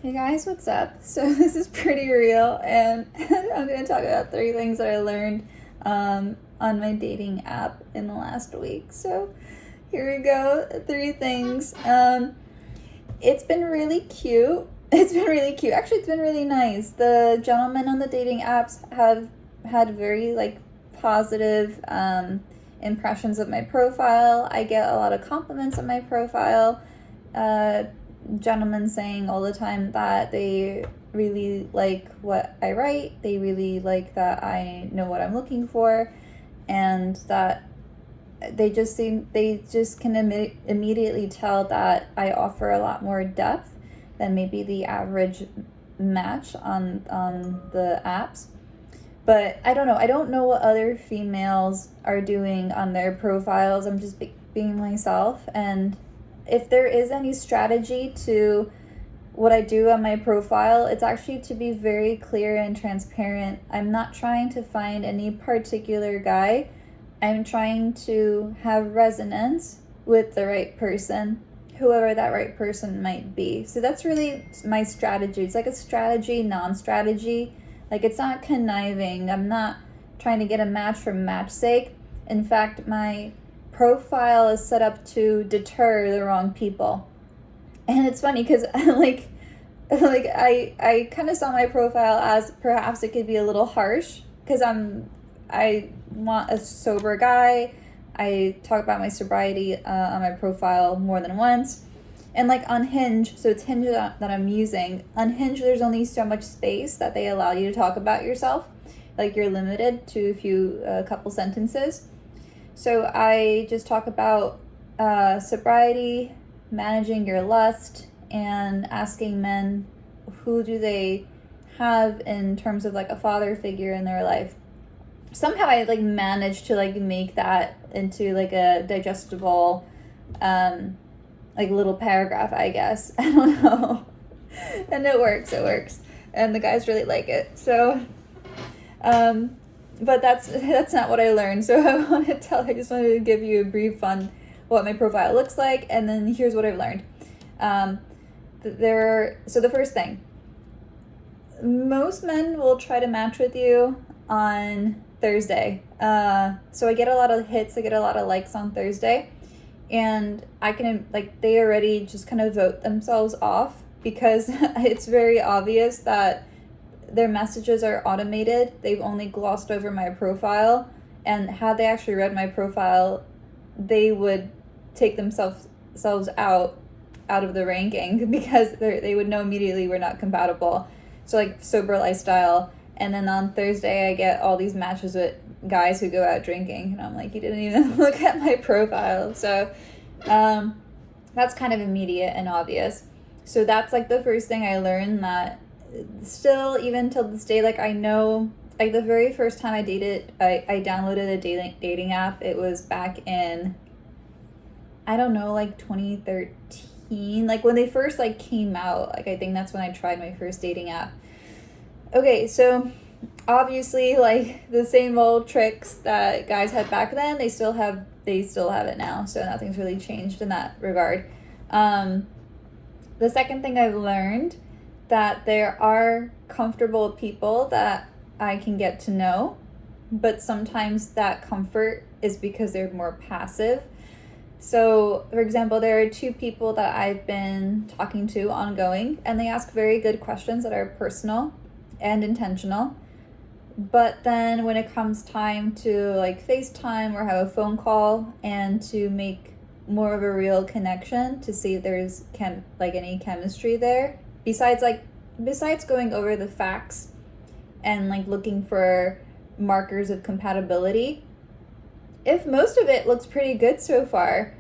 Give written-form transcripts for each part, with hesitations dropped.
Hey guys, what's up? So this is pretty real, and I'm going to talk about 3 things that I learned on my dating app in the last week. So here we go, 3 things. It's been really cute. It's been really cute. Actually, it's been really nice. The gentlemen on the dating apps have had very positive impressions of my profile. I get a lot of compliments on my profile. Gentlemen saying all the time that they really like what I write, they really like that I know what I'm looking for, and that they just can immediately tell that I offer a lot more depth than maybe the average match on the apps. But I don't know. I don't know what other females are doing on their profiles. I'm just being myself. And if there is any strategy to what I do on my profile, it's actually to be very clear and transparent. I'm not trying to find any particular guy. I'm trying to have resonance with the right person, whoever that right person might be. So that's really my strategy. It's like a strategy, non-strategy. Like, it's not conniving. I'm not trying to get a match for match's sake. In fact, my profile is set up to deter the wrong people. And it's funny because I kind of saw my profile as perhaps it could be a little harsh because I want a sober guy. I talk about my sobriety on my profile more than once. And like on Hinge, so it's Hinge that I'm using. On Hinge, there's only so much space that they allow you to talk about yourself. Like, you're limited to a couple sentences. So I just talk about sobriety, managing your lust, and asking men who do they have in terms of like a father figure in their life. Somehow I managed to make that into like a digestible little paragraph, I guess. I don't know. And it works. And the guys really like it. So but that's not what I learned. So I just wanted to give you a brief on what my profile looks like, and then here's what I've learned. So the first thing, most men will try to match with you on Thursday. So I get a lot of hits, I get a lot of likes on Thursday, and I can they already just kind of vote themselves off because it's very obvious that their messages are automated. They've only glossed over my profile, and had they actually read my profile, they would take themselves out of the ranking because they would know immediately we're not compatible. So sober lifestyle, and then on Thursday I get all these matches with guys who go out drinking, and I'm like, you didn't even look at my profile. So that's kind of immediate and obvious. So that's the first thing I learned, that still, even till this day, I know, the very first time I downloaded a dating app, it was back in, I don't know, 2013, when they first came out. I think that's when I tried my first dating app. Okay, so obviously the same old tricks that guys had back then, they still have it now, so nothing's really changed in that regard. The second thing I've learned, that there are comfortable people that I can get to know, but sometimes that comfort is because they're more passive. So, for example, there are 2 people that I've been talking to ongoing, and they ask very good questions that are personal and intentional. But then when it comes time to FaceTime or have a phone call and to make more of a real connection, to see if there's any chemistry there, besides going over the facts and looking for markers of compatibility, if most of it looks pretty good so far,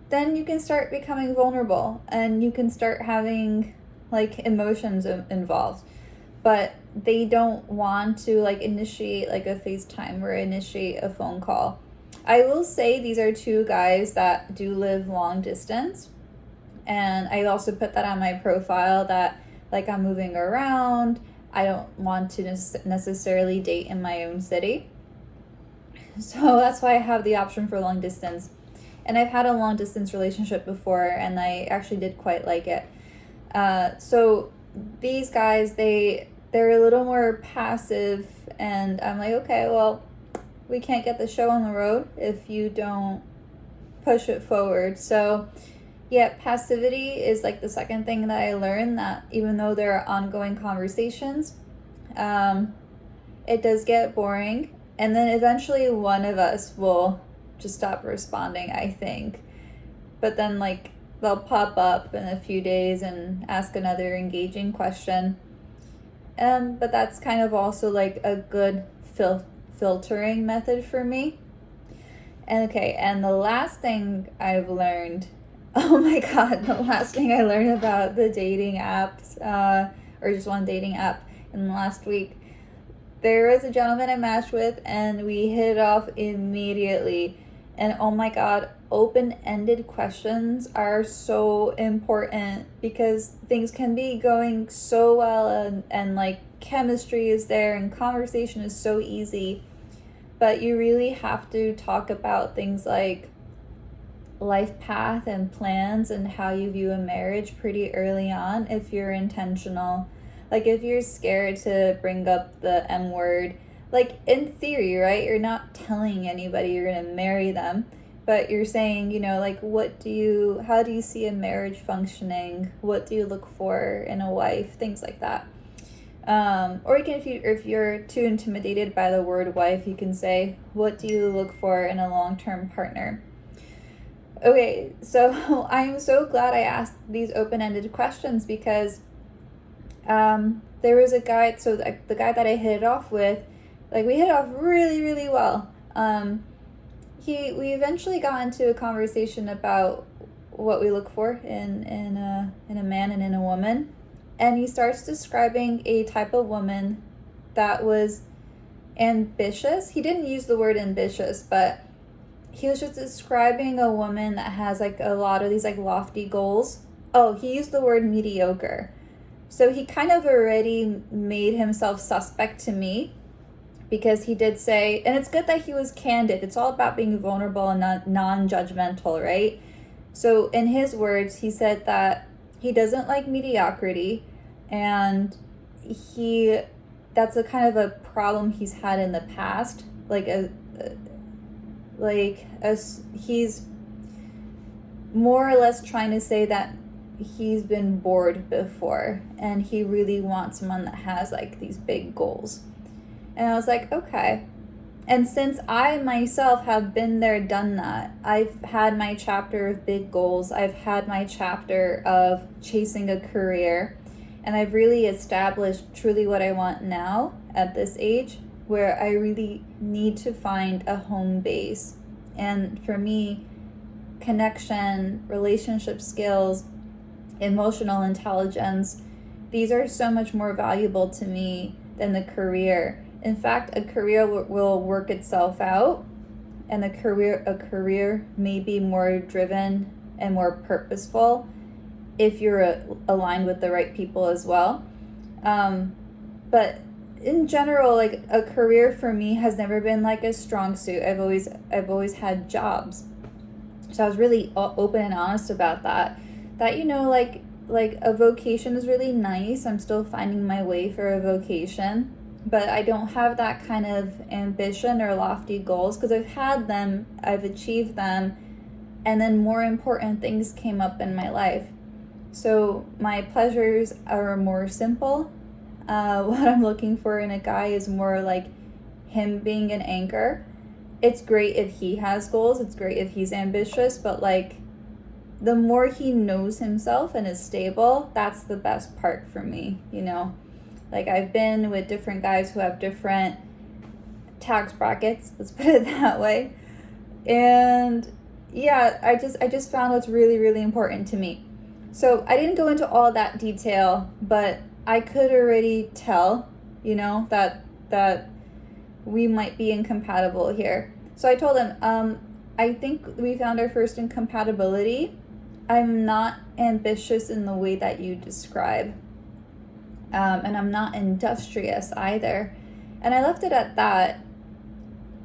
then you can start becoming vulnerable and you can start having emotions involved. But they don't want to initiate a FaceTime or initiate a phone call. I will say these are 2 guys that do live long distance, and I also put that on my profile, that I'm moving around. I don't want to necessarily date in my own city. So that's why I have the option for long distance. And I've had a long distance relationship before, and I actually did quite like it. So these guys, they're a little more passive, and I'm like, okay, well, we can't get the show on the road if you don't push it forward. So yeah, passivity is like the second thing that I learned, that even though there are ongoing conversations, it does get boring, and then eventually one of us will just stop responding, I think. But then like they'll pop up in a few days and ask another engaging question. But that's kind of also like a good filtering method for me. And okay, and the last thing I've learned, oh my god, the last thing I learned about the dating apps, or just one dating app in the last week, there was a gentleman I matched with and we hit it off immediately. And oh my god, open-ended questions are so important because things can be going so well, and like chemistry is there and conversation is so easy. But you really have to talk about things like life path and plans and how you view a marriage pretty early on if you're intentional. Like if you're scared to bring up the M word, like in theory, right? You're not telling anybody you're going to marry them, but you're saying, you know, like how do you see a marriage functioning? What do you look for in a wife? Things like that. Or you can, if you're too intimidated by the word wife, you can say, what do you look for in a long-term partner? Okay, so I'm so glad I asked these open-ended questions because there was a guy, so the guy that I hit it off with, like we hit it off really, really well. We eventually got into a conversation about what we look for in a man and in a woman. And he starts describing a type of woman that was ambitious. He didn't use the word ambitious, but he was just describing a woman that has like a lot of these like lofty goals. Oh, he used the word mediocre. So he kind of already made himself suspect to me, because he did say, and it's good that he was candid. It's all about being vulnerable and non-judgmental, right? So in his words, he said that he doesn't like mediocrity, and that's a kind of a problem he's had in the past. He's more or less trying to say that he's been bored before, and he really wants someone that has like these big goals. And I was like, okay. And since I myself have been there, done that, I've had my chapter of big goals, I've had my chapter of chasing a career, and I've really established truly what I want now at this age, where I really need to find a home base. And for me, connection, relationship skills, emotional intelligence, these are so much more valuable to me than the career. In fact, a career will work itself out, and a career may be more driven and more purposeful if you're aligned with the right people as well. But in general, like a career for me has never been like a strong suit. I've always had jobs, so I was really open and honest about that. That, you know, like a vocation is really nice. I'm still finding my way for a vocation, but I don't have that kind of ambition or lofty goals, because I've had them, I've achieved them, and then more important things came up in my life. So my pleasures are more simple. What I'm looking for in a guy is more like him being an anchor. It's great if he has goals, it's great if he's ambitious, but like the more he knows himself and is stable, that's the best part for me, you know? Like I've been with different guys who have different tax brackets, let's put it that way. And yeah, I just found what's really, really important to me. So I didn't go into all that detail, but I could already tell, you know, that we might be incompatible here. So I told him, I think we found our first incompatibility. I'm not ambitious in the way that you describe. And I'm not industrious either. And I left it at that.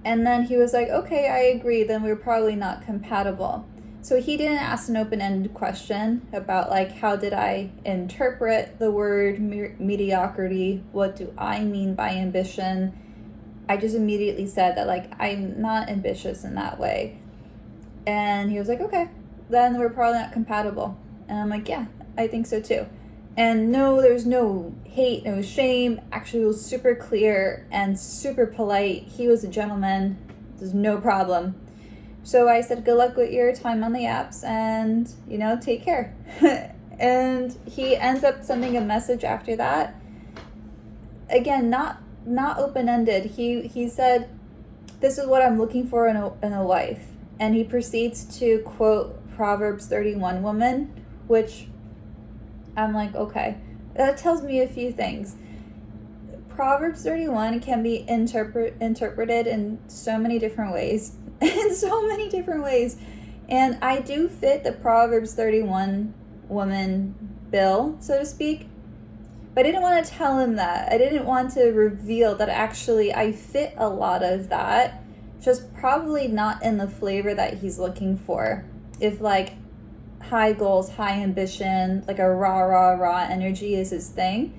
And then he was like, okay, I agree, then we're probably not compatible. So he didn't ask an open-ended question about like, how did I interpret the word mediocrity? What do I mean by ambition? I just immediately said that like, I'm not ambitious in that way. And he was like, okay, then we're probably not compatible. And I'm like, yeah, I think so too. And no, there's no hate, no shame. Actually, it was super clear and super polite. He was a gentleman. There's no problem. So I said, good luck with your time on the apps and, take care. And he ends up sending a message after that. Again, not open-ended. He said, this is what I'm looking for in a wife. And he proceeds to quote Proverbs 31 woman, which I'm like, okay, that tells me a few things. Proverbs 31 can be interpreted in so many different ways. And I do fit the Proverbs 31 woman bill, so to speak. But I didn't want to tell him that. I didn't want to reveal that actually I fit a lot of that, just probably not in the flavor that he's looking for. If like high goals, high ambition, like a rah energy is his thing,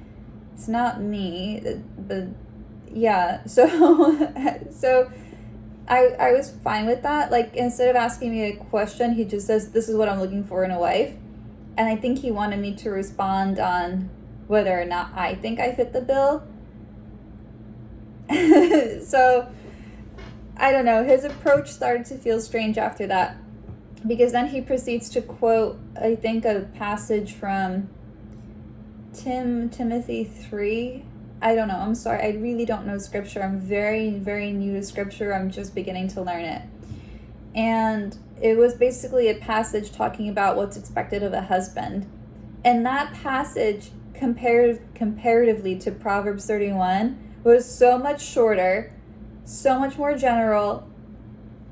it's not me. But yeah, so I was fine with that. Like, instead of asking me a question, he just says, this is what I'm looking for in a wife. And I think he wanted me to respond on whether or not I think I fit the bill. So, I don't know. His approach started to feel strange after that. Because then he proceeds to quote, I think, a passage from Timothy 3. I don't know. I'm sorry. I really don't know scripture. I'm very, very new to scripture. I'm just beginning to learn it. And it was basically a passage talking about what's expected of a husband. And that passage, comparatively to Proverbs 31, was so much shorter, so much more general,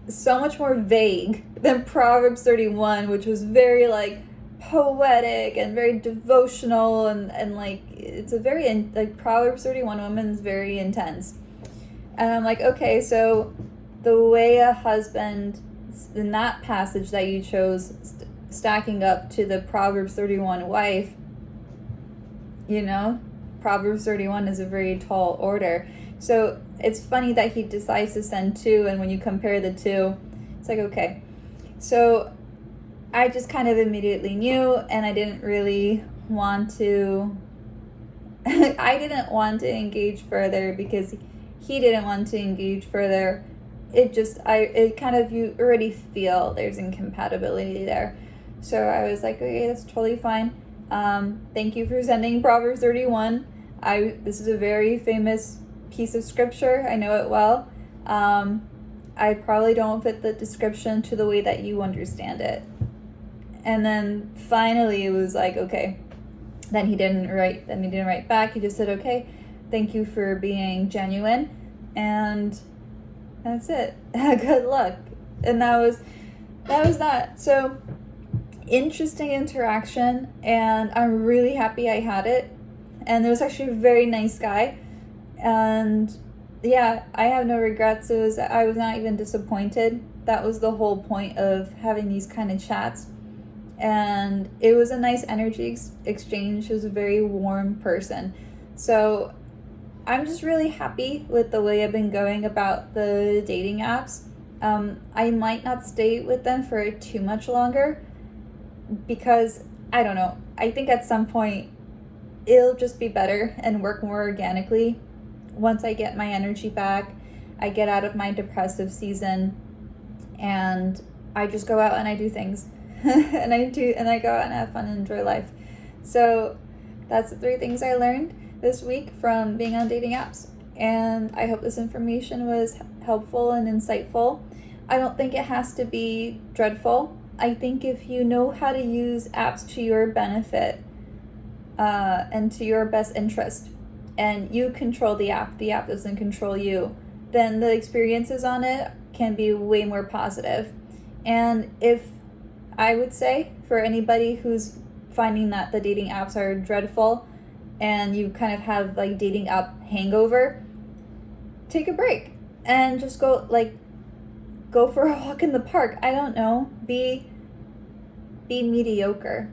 so much more vague than Proverbs 31, which was very like poetic and very devotional, and like it's a very like Proverbs 31 woman's very intense. And I'm like, okay, so the way a husband in that passage that you chose stacking up to the Proverbs 31 wife, Proverbs 31 is a very tall order. So it's funny that he decides to send two, and when you compare the two, it's like, okay. So I just kind of immediately knew, and I didn't really want to I didn't want to engage further because he didn't want to engage further. It kind of, you already feel there's incompatibility there. So I was like, okay, that's totally fine. Thank you for sending Proverbs 31. This is a very famous piece of scripture. I know it well. I probably don't fit the description to the way that you understand it. And then finally it was like, okay. Then he didn't write back. He just said, okay, thank you for being genuine. And that's it. Good luck. And that was that. So, interesting interaction, and I'm really happy I had it. And it was actually a very nice guy. And yeah, I have no regrets. I was not even disappointed. That was the whole point of having these kind of chats. And it was a nice energy exchange. He was a very warm person. So I'm just really happy with the way I've been going about the dating apps. I might not stay with them for too much longer because, I don't know, I think at some point it'll just be better and work more organically. Once I get my energy back, I get out of my depressive season, and I just go out and I do things. and I go out and have fun and enjoy life. So that's the 3 things I learned this week from being on dating apps. And I hope this information was helpful and insightful. I don't think it has to be dreadful. I think if you know how to use apps to your benefit and to your best interest, and you control the app doesn't control you, then the experiences on it can be way more positive. And if I would say for anybody who's finding that the dating apps are dreadful and you kind of have like dating app hangover, take a break and just go for a walk in the park. I don't know. Be Be mediocre.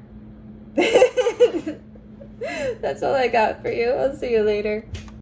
That's all I got for you. I'll see you later.